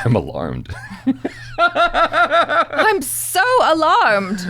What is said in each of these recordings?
I'm alarmed. I'm so alarmed.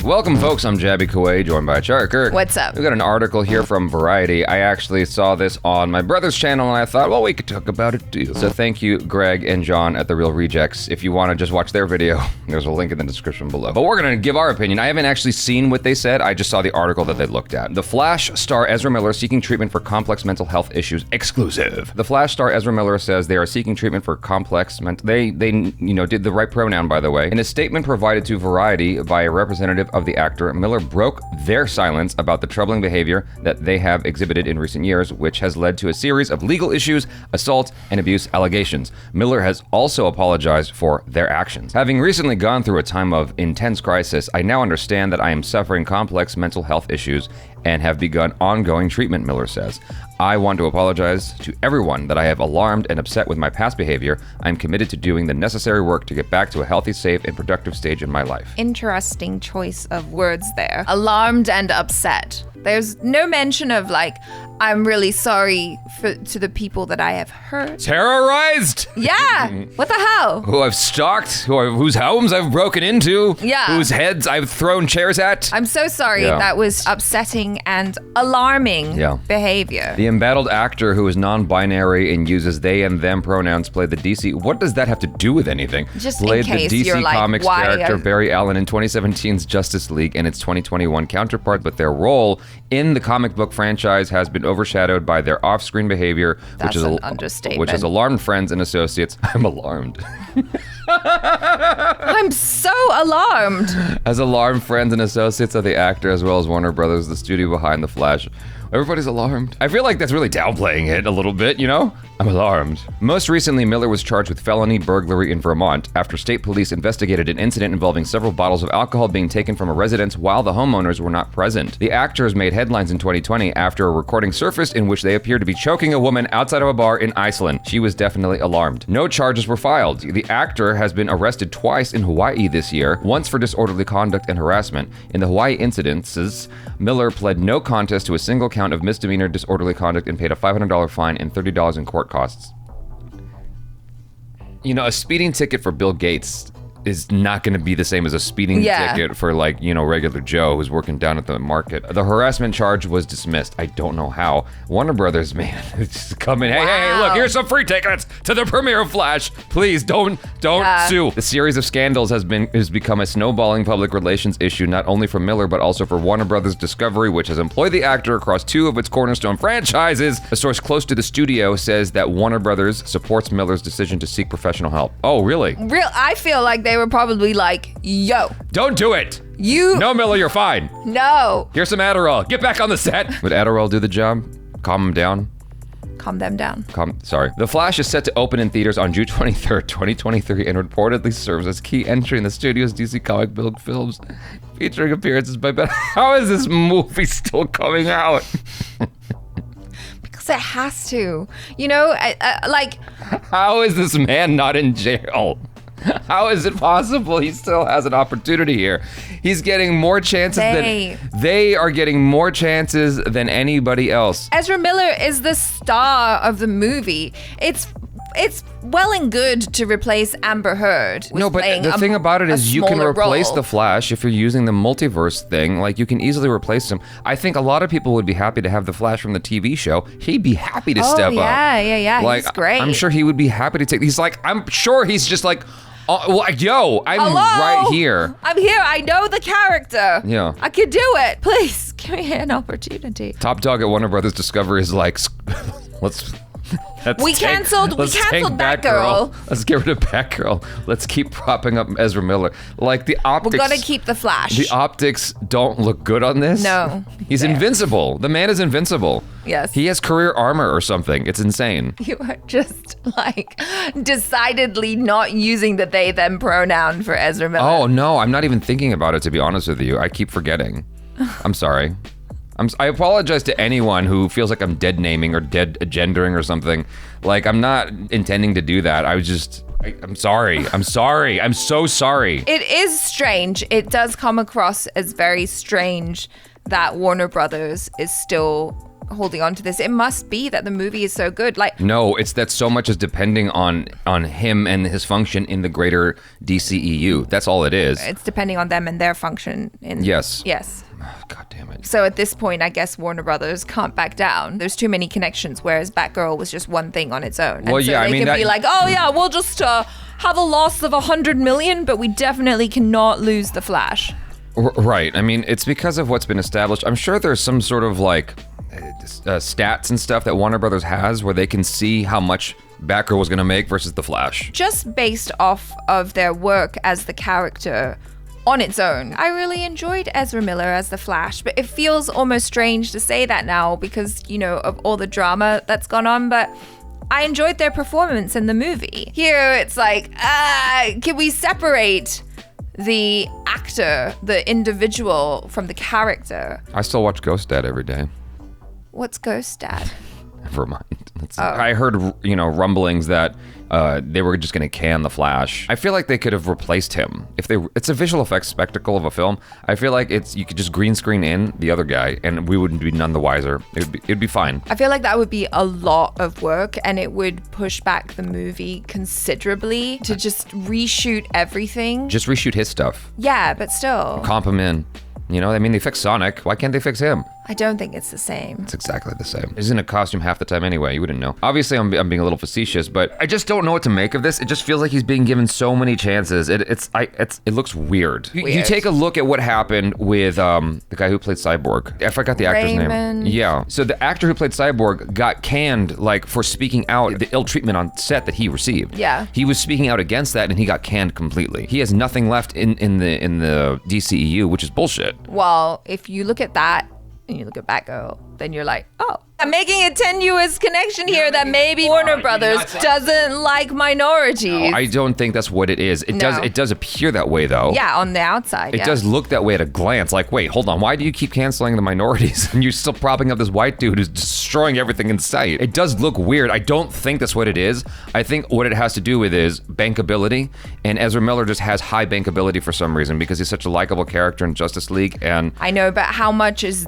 Welcome, folks. I'm Jabby Kuwait, joined by ACHARA KIRK. What's up? We got an article here from Variety. I actually saw this on my brother's channel, and I thought, well, we could talk about it too. So thank you, Greg and John at The Real Rejects. If you want to just watch their video, there's a link in the description below. But we're going to give our opinion. I haven't actually seen what they said. I just saw the article that they looked at. The Flash star Ezra Miller seeking treatment for complex mental health issues. Exclusive. The Flash star Ezra Miller says they are seeking treatment for complex mental... They did the right pronoun, by the way. In a statement provided to Variety by a representative of the actor, Miller broke their silence about the troubling behavior that they have exhibited in recent years, which has led to a series of legal issues, assault, and abuse allegations. Miller has also apologized for their actions. Having recently gone through a time of intense crisis, I now understand that I am suffering complex mental health issues and have begun ongoing treatment, Miller says. I want to apologize to everyone that I have alarmed and upset with my past behavior. I'm committed to doing the necessary work to get back to a healthy, safe, and productive stage in my life. Interesting choice of words there. Alarmed and upset. There's no mention of like, I'm really sorry to the people that I have hurt. Terrorized? Yeah. What the hell? Who I've stalked, whose homes I've broken into, Yeah. whose heads I've thrown chairs at. I'm so sorry. Yeah. That was upsetting and alarming behavior. The embattled actor who is non-binary and uses they and them pronouns played the DC... What does that have to do with anything? Just in played case the DC you're like, Comics why character are- Barry Allen in 2017's Justice League and its 2021 counterpart, but their role in the comic book franchise has been overshadowed by their off-screen behavior, That's an understatement. which has alarmed friends and associates. I'm alarmed. I'm so alarmed. Has alarmed friends and associates of the actor, as well as Warner Brothers, the studio behind The Flash. Everybody's alarmed. I feel like that's really downplaying it a little bit, you know? I'm alarmed. Most recently, Miller was charged with felony burglary in Vermont after state police investigated an incident involving several bottles of alcohol being taken from a residence while the homeowners were not present. The actors made headlines in 2020 after a recording surfaced in which they appeared to be choking a woman outside of a bar in Iceland. She was definitely alarmed. No charges were filed. The actor has been arrested twice in Hawaii this year, once for disorderly conduct and harassment. In the Hawaii incidences, Miller pled no contest to a single count of misdemeanor disorderly conduct and paid a $500 fine and $30 in court costs. You know, a speeding ticket for Bill Gates is not going to be the same as a speeding ticket for, like, you know, regular Joe who's working down at the market. The harassment charge was dismissed. I don't know how. Warner Brothers, man, it's just coming. Hey, look, here's some free tickets to the premiere of Flash. Please don't sue. The series of scandals has become a snowballing public relations issue, not only for Miller but also for Warner Brothers Discovery, which has employed the actor across two of its cornerstone franchises. A source close to the studio says that Warner Brothers supports Miller's decision to seek professional help. Oh, really? I feel like they were probably like, yo. Don't do it. No, Miller, you're fine. No. Here's some Adderall. Get back on the set. Would Adderall do the job? Calm them down? Calm them down. Sorry. The Flash is set to open in theaters on June 23rd, 2023, and reportedly serves as key entry in the studio's DC comic book films, featuring appearances by Ben. How is this movie still coming out? Because it has to. You know, like... How is this man not in jail? How is it possible he still has an opportunity here? He's getting more chances they are getting more chances than anybody else. Ezra Miller is the star of the movie. It's well and good to replace Amber Heard. No, but the thing about it is you can replace the Flash if you're using the multiverse thing. Like, you can easily replace him. I think a lot of people would be happy to have the Flash from the TV show. He'd be happy to step up. Yeah. Like, he's great. I'm sure he would be happy to take. I'm sure he's just like, yo, I'm Hello? right here. I'm here. I know the character. Yeah. I could do it. Please give me an opportunity. Top dog at Warner Brothers Discovery is like, we canceled Batgirl. Let's get rid of Batgirl. Let's keep propping up Ezra Miller. Like, the optics. We're gonna keep the Flash. The optics don't look good on this. No. He's invincible. The man is invincible. Yes. He has career armor or something. It's insane. You are just like decidedly not using the they them pronoun for Ezra Miller. Oh no, I'm not even thinking about it, to be honest with you. I keep forgetting. I'm sorry. I apologize to anyone who feels like I'm dead naming or dead gendering or something. Like, I'm not intending to do that. I'm sorry. I'm sorry. I'm so sorry. It is strange. It does come across as very strange that Warner Brothers is still holding on to this. It must be that the movie is so good. Like, no, it's that so much is depending on him and his function in the greater DCEU. That's all it is. it's depending on them and their function. Yes. God damn it. So at this point, I guess Warner Brothers can't back down. There's too many connections, whereas Batgirl was just one thing on its own. Well, and so yeah, I they mean, can be like, oh yeah, we'll just have a loss of 100 million, but we definitely cannot lose the Flash. Right. I mean, it's because of what's been established. I'm sure there's some sort of like stats and stuff that Warner Brothers has where they can see how much Batgirl was going to make versus the Flash. Just based off of their work as the character on its own. I really enjoyed Ezra Miller as the Flash, but it feels almost strange to say that now because, you know, of all the drama that's gone on, but I enjoyed their performance in the movie. Here, it's like, can we separate the actor, the individual, from the character? I still watch Ghost Dad every day. What's Ghost Dad? Never mind. I heard, rumblings that they were just going to can the Flash. I feel like they could have replaced him. It's a visual effects spectacle of a film. I feel like you could just green screen in the other guy and we wouldn't be none the wiser. It'd be fine. I feel like that would be a lot of work and it would push back the movie considerably to just reshoot everything. Just reshoot his stuff. Yeah, but still. Comp him in. They fixed Sonic. Why can't they fix him? I don't think it's the same. It's exactly the same. He's in a costume half the time anyway. You wouldn't know. Obviously, I'm being a little facetious, but I just don't know what to make of this. It just feels like he's being given so many chances. It looks weird. You take a look at what happened with the guy who played Cyborg. I forgot the actor's name. Yeah. So the actor who played Cyborg got canned for speaking out the ill treatment on set that he received. Yeah. He was speaking out against that, and he got canned completely. He has nothing left in the DCEU, which is bullshit. Well, if you look at that and you look at Batgirl, then you're like, oh, I'm making a tenuous connection here that maybe Warner Brothers doesn't like minorities. No, I don't think that's what it is. It does appear that way though. Yeah, on the outside. It does look that way at a glance. Like, wait, hold on. Why do you keep canceling the minorities and you're still propping up this white dude who's destroying everything in sight? It does look weird. I don't think that's what it is. I think what it has to do with is bankability, and Ezra Miller just has high bankability for some reason because he's such a likable character in Justice League. And I know, but how much is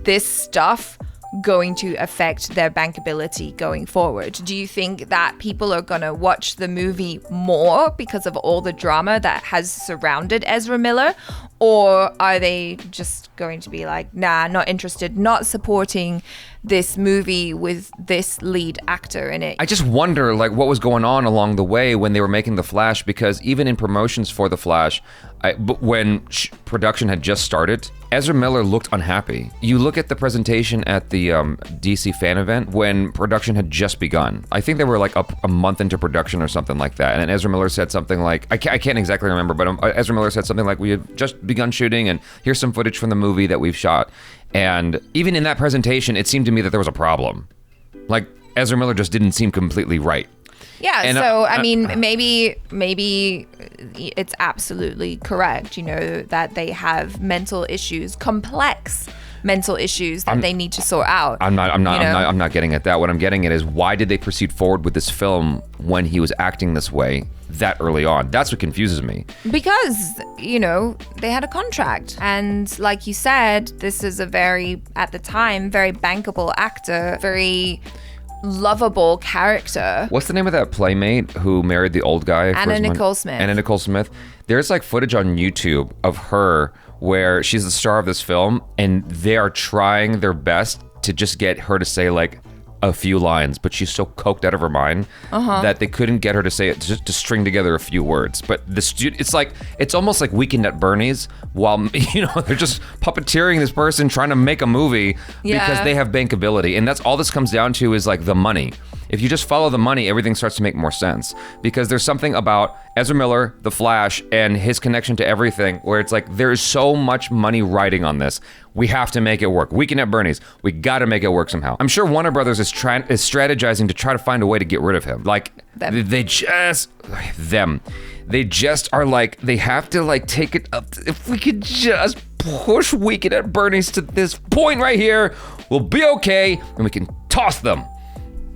this stuff going to affect their bankability going forward? Do you think that people are going to watch the movie more because of all the drama that has surrounded Ezra Miller? Or are they just going to be like, nah, not interested, not supporting this movie with this lead actor in it? I just wonder what was going on along the way when they were making The Flash, because even in promotions for The Flash, when production had just started, Ezra Miller looked unhappy. You look at the presentation at the DC fan event when production had just begun. I think they were a month into production or something like that. And Ezra Miller said something like, I can't exactly remember, but Ezra Miller said something like, we have just begun shooting and here's some footage from the movie that we've shot. And even in that presentation, it seemed to me that there was a problem. Ezra Miller just didn't seem completely right. Yeah, and I mean, maybe it's absolutely correct, that they have mental issues, complex mental issues that they need to sort out. I'm not getting at that. What I'm getting at is, why did they proceed forward with this film when he was acting this way that early on? That's what confuses me. Because, they had a contract. And like you said, this is a at the time, very bankable actor, very lovable character. What's the name of that playmate who married the old guy? Anna Nicole Smith. Anna Nicole Smith. There's footage on YouTube of her where she's the star of this film, and they are trying their best to just get her to say a few lines, but she's so coked out of her mind that they couldn't get her to say it, to string together a few words. But it's almost like Weekend at Bernie's, while they're just puppeteering this person trying to make a movie because they have bankability, and that's all this comes down to is the money. If you just follow the money, everything starts to make more sense, because there's something about Ezra Miller, The Flash, and his connection to everything where it's there's so much money riding on this. We have to make it work. Weekend at Bernie's, we got to make it work somehow. I'm sure Warner Brothers is strategizing to try to find a way to get rid of him. They just are they have to take it up. If we could just push Weekend at Bernie's to this point right here, we'll be okay, and we can toss them.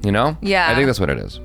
Yeah. I think that's what it is.